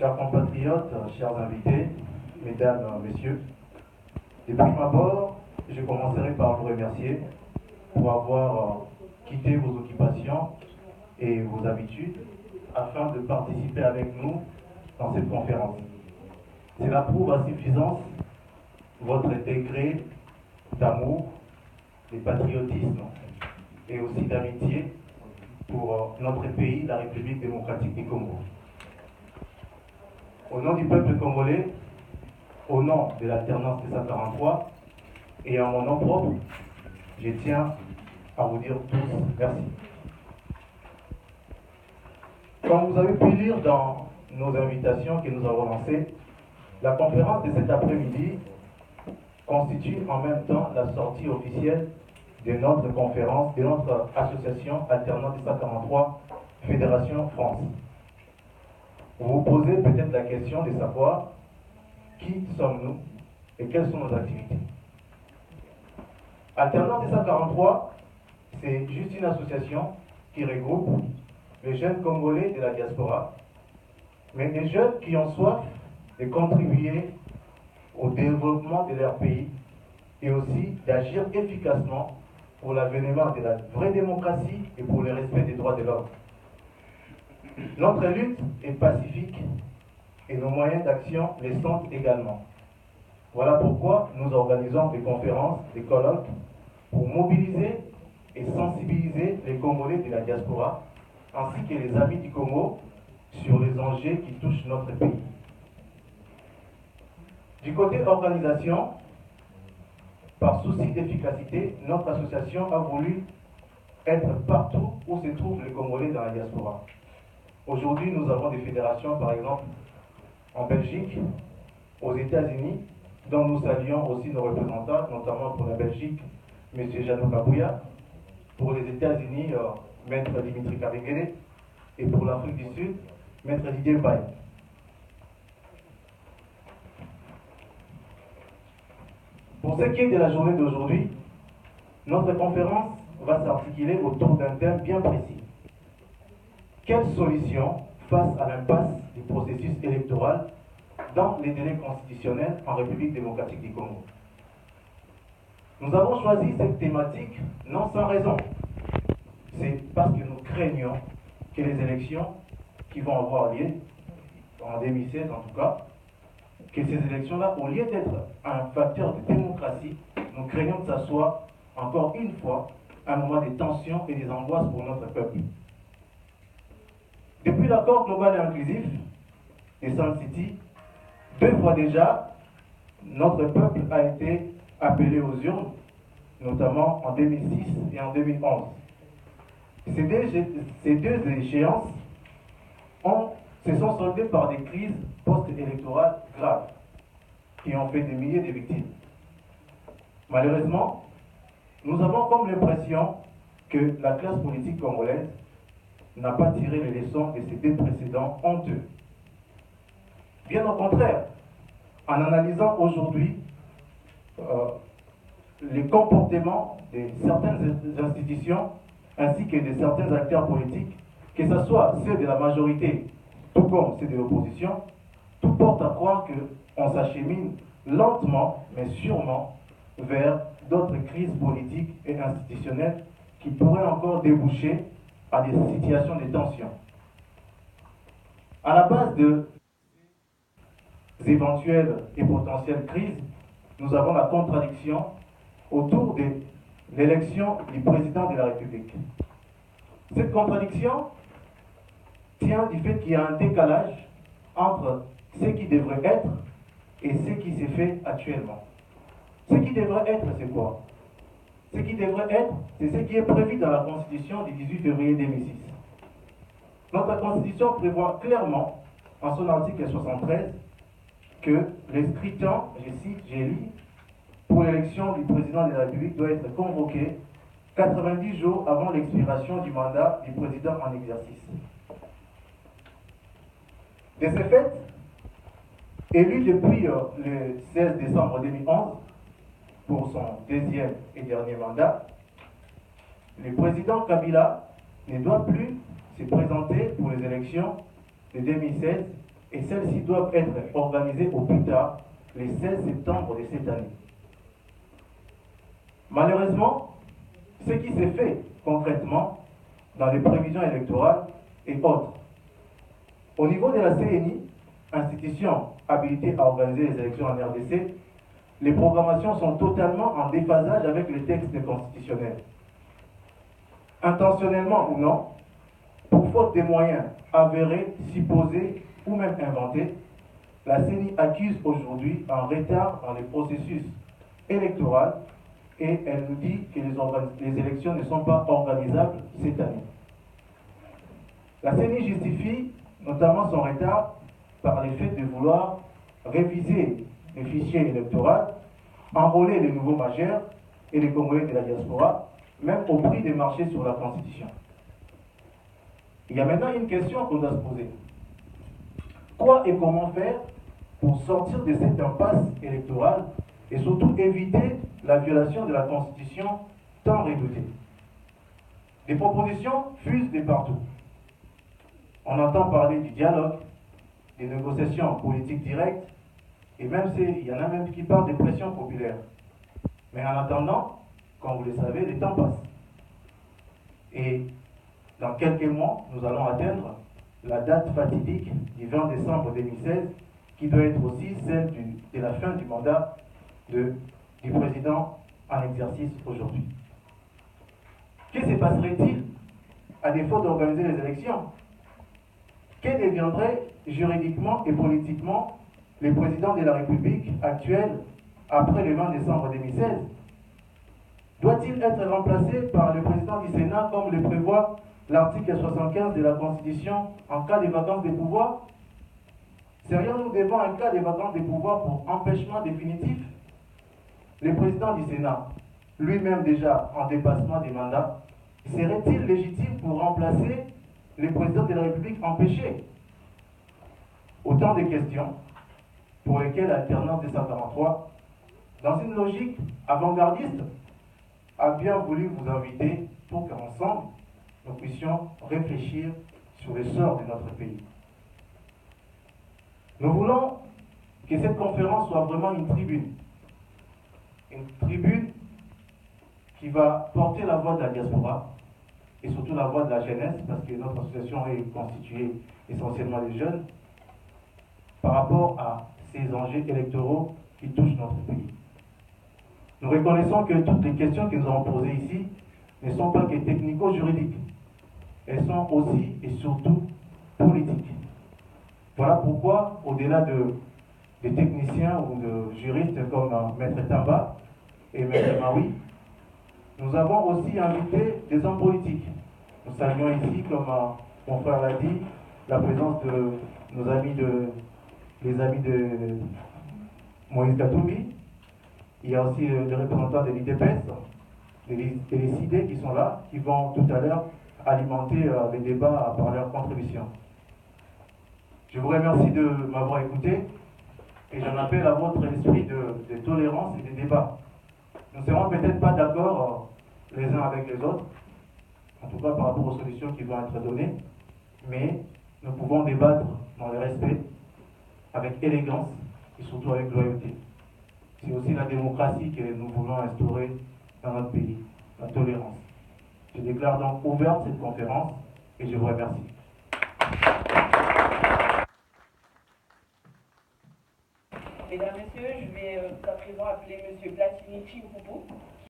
Chers compatriotes, chers invités, mesdames, messieurs, de prime abord, je commencerai par vous remercier pour avoir quitté vos occupations et vos habitudes afin de participer avec nous dans cette conférence. Cela prouve à suffisance votre degré d'amour, de patriotisme et aussi d'amitié pour notre pays, la République démocratique du Congo. Au nom du peuple congolais, au nom de l'alternance de 143 et en mon nom propre, je tiens à vous dire tous merci. Comme vous avez pu lire dans nos invitations que nous avons lancées, la conférence de cet après-midi constitue en même temps la sortie officielle de notre conférence, de notre association alternante de 143 Fédération France. Vous vous posez peut-être la question de savoir qui sommes-nous et quelles sont nos activités. Alternance des 143, c'est juste une association qui regroupe les jeunes Congolais de la diaspora, mais des jeunes qui ont soif de contribuer au développement de leur pays et aussi d'agir efficacement pour l'avènement de la vraie démocratie et pour le respect des droits de l'homme. Notre lutte est pacifique et nos moyens d'action les sont également. Voilà pourquoi nous organisons des conférences, des colloques pour mobiliser et sensibiliser les Congolais de la diaspora ainsi que les amis du Congo sur les enjeux qui touchent notre pays. Du côté organisation, par souci d'efficacité, notre association a voulu être partout où se trouvent les Congolais dans la diaspora. Aujourd'hui, nous avons des fédérations, par exemple, en Belgique, aux États-Unis, dont nous saluons aussi nos représentants, notamment pour la Belgique, M. Janou Kabouya, pour les États-Unis, Maître Dimitri Kabengele, et pour l'Afrique du Sud, Maître Didier Mbaye. Pour ce qui est de la journée d'aujourd'hui, notre conférence va s'articuler autour d'un thème bien précis. Quelle solution face à l'impasse du processus électoral dans les délais constitutionnels en République démocratique du Congo? Nous avons choisi cette thématique non sans raison. C'est parce que nous craignons que les élections qui vont avoir lieu, en 2016 en tout cas, que ces élections-là, au lieu d'être un facteur de démocratie, nous craignons que ça soit, encore une fois, un moment de tension et des angoisses pour notre peuple. Depuis l'accord global et inclusif de Sun City, 2 fois déjà, notre peuple a été appelé aux urnes, notamment en 2006 et en 2011. Ces deux échéances se sont soldées par des crises post-électorales graves qui ont fait des milliers de victimes. Malheureusement, nous avons comme l'impression que la classe politique congolaise n'a pas tiré les leçons de ces 2 précédents honteux. Bien au contraire, en analysant aujourd'hui les comportements de certaines institutions ainsi que de certains acteurs politiques, que ce soit ceux de la majorité tout comme ceux de l'opposition, tout porte à croire qu'on s'achemine lentement mais sûrement vers d'autres crises politiques et institutionnelles qui pourraient encore déboucher à des situations de tension. À la base de ces éventuelles et potentielles crises, nous avons la contradiction autour de l'élection du président de la République. Cette contradiction tient du fait qu'il y a un décalage entre ce qui devrait être et ce qui s'est fait actuellement. Ce qui devrait être, c'est quoi? Ce qui devrait être, c'est ce qui est prévu dans la Constitution du 18 février 2006. Notre Constitution prévoit clairement, en son article 73, que le scrutin, je cite, j'ai lu, pour l'élection du président de la République doit être convoqué 90 jours avant l'expiration du mandat du président en exercice. De ce fait, élu depuis le 16 décembre 2011 pour son 2e et dernier mandat, le président Kabila ne doit plus se présenter pour les élections de 2016 et celles-ci doivent être organisées au plus tard le 16 septembre de cette année. Malheureusement, ce qui s'est fait concrètement dans les prévisions électorales est autre. Au niveau de la CNI, institution habilitée à organiser les élections en RDC, les programmations sont totalement en déphasage avec les textes constitutionnels. Intentionnellement ou non, pour faute des moyens avérés, supposés ou même inventés, la CENI accuse aujourd'hui un retard dans les processus électoraux et elle nous dit que les élections ne sont pas organisables cette année. La CENI justifie notamment son retard par le fait de vouloir réviser les fichiers électoraux, enrôler les nouveaux majeurs et les Congolais de la diaspora, même au prix des marchés sur la Constitution. Il y a maintenant une question qu'on doit se poser. Quoi et comment faire pour sortir de cette impasse électorale et surtout éviter la violation de la Constitution tant redoutée? Les propositions fusent de partout. On entend parler du dialogue, des négociations politiques directes, et même il y en a même qui parlent de pression populaire. Mais en attendant, comme vous le savez, le temps passe. Et dans quelques mois, nous allons atteindre la date fatidique du 20 décembre 2016, qui doit être aussi celle de la fin du mandat du président en exercice aujourd'hui. Que se passerait-il à défaut d'organiser les élections? Que deviendrait juridiquement et politiquement le président de la République actuel après le 20 décembre 2016? Doit-il être remplacé par le président du Sénat comme le prévoit l'article 75 de la Constitution en cas de vacance des pouvoirs? Serions-nous devant un cas de vacance des pouvoirs pour empêchement définitif? Le président du Sénat, lui-même déjà en dépassement des mandats, serait-il légitime pour remplacer le président de la République empêché? Autant de questions pour lesquelles l'alternance 243, dans une logique avant-gardiste, a bien voulu vous inviter pour qu'ensemble, nous puissions réfléchir sur le sort de notre pays. Nous voulons que cette conférence soit vraiment une tribune qui va porter la voix de la diaspora et surtout la voix de la jeunesse, parce que notre association est constituée essentiellement des jeunes, par rapport à ces enjeux électoraux qui touchent notre pays. Nous reconnaissons que toutes les questions que nous avons posées ici ne sont pas que technico-juridiques. Elles sont aussi et surtout politiques. Voilà pourquoi, au-delà des techniciens ou de juristes comme Maître Tamba et Maître Maui, nous avons aussi invité des hommes politiques. Nous saluons ici, comme mon frère l'a dit, la présence de nos amis les amis de Moïse Katumbi. Il y a aussi des représentants de l'IDPS, des CID qui sont là, qui vont tout à l'heure alimenter les débats par leur contribution. Je vous remercie de m'avoir écouté et j'en appelle à votre esprit de tolérance et de débat. Nous ne serons peut-être pas d'accord les uns avec les autres, en tout cas par rapport aux solutions qui vont être données, mais nous pouvons débattre dans le respect, avec élégance et surtout avec loyauté. C'est aussi la démocratie que nous voulons instaurer dans notre pays, la tolérance. Je déclare donc ouverte cette conférence et je vous remercie. Mesdames, Messieurs, je vais à présent appeler M. Platini Chimpoupou.